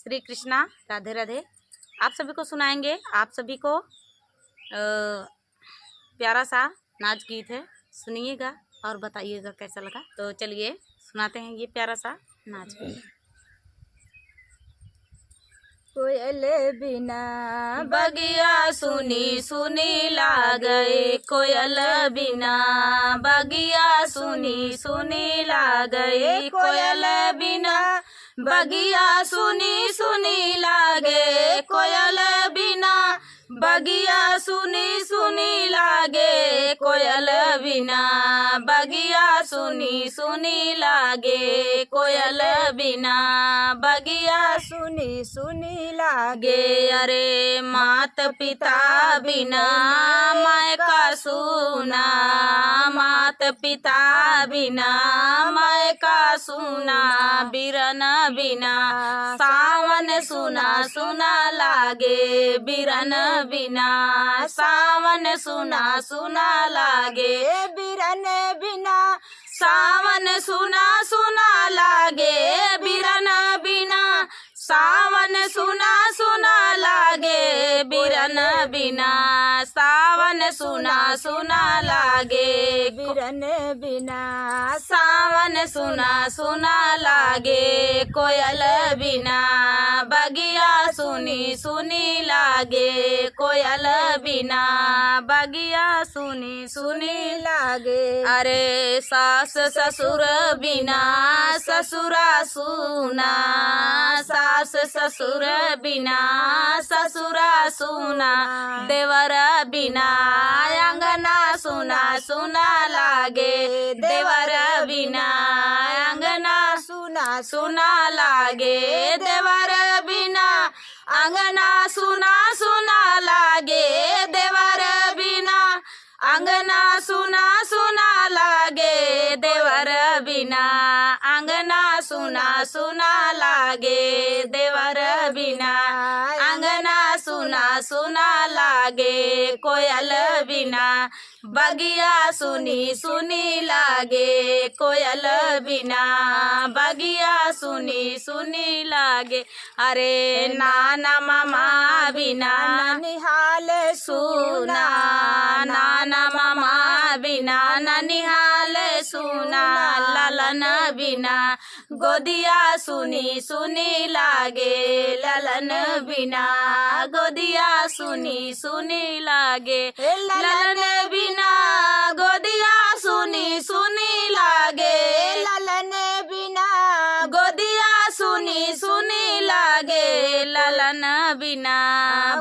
श्री कृष्णा, राधे राधे। आप सभी को सुनाएंगे, आप सभी को प्यारा सा नाच गीत है, सुनिएगा और बताइएगा कैसा लगा। तो चलिए सुनाते हैं ये प्यारा सा नाच गीत। कोयल बिना बगिया सुनी सुनी लागए, कोयल बिना बगिया सुनी सुनी लागए, कोयल बिना बगिया सुनी सुनी लागे, कोयल बिना बगिया सुनी सुनी लागे, कोयल बिना बगिया सुनी सुनी लागे, कोयल बिना बगिया सुनी सुनी लागे। अरे मात पिता बिना मैं का सुना, मात पिता बिना मैं का सुना, बिरन बिना सावन सुना सुना लागे, बिरन बिना सावन सुना सुना लागे, बिरन बिना सावन सुना सुना लागे, बिरन बिना सावन सुना सुना लागे, बिरन बिना सावन सुना सुना लागे, बिरन बिना सावन सुना सुना लागे, कोयल बिना बगिया सुनी सुनी लागे, कोयल बिना बगिया सुनी सुनी लागे। अरे सास ससुर बिना ससुरा सुना, सास ससुर बिना ससुरा सुना, देवर बिना अंगना सुना सुना लागे, देवर बिना अंगना सुना सुना लागे, देवर बिना अंगना सुना सुना लागे, देवर बिना अंगना सुना सुना लागे, देवर बिना अंगना सुना सुना लागे, देवर बिना अंगना सुना सुना लागे, कोयल बिना बगिया सुनी सुनी लागे, कोयल बिना बगिया सुनी सुनी लागे। अरे नाना मामा बिना निहाल सुना, नाना मामा बिना ननिहाल सुना, ललन बिना गोदिया सुनी सुनी लागे, ललन बिना गोदिया सुनी सुनी लागे, ललन बिना गोदिया सुनी सुनी लागे, ललन बिना गोदिया सुनी सुनी लागे, ललन बिना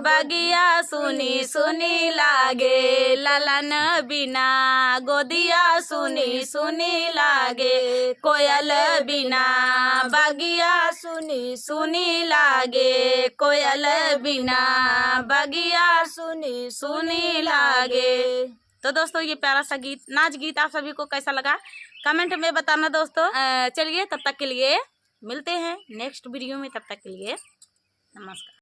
बगिया सुनी सुनी लागे, ललन बिना गोदिया सुनी सुनी लागे, कोयल बिना बगिया सुनी सुनी लागे, कोयल बिना बगिया सुनी सुनी लागे। तो दोस्तों ये प्यारा सा गीत, नाच गीत आप सभी को कैसा लगा कमेंट में बताना दोस्तों। चलिए तब तक के लिए मिलते हैं नेक्स्ट वीडियो में, तब तक के लिए नमस्कार।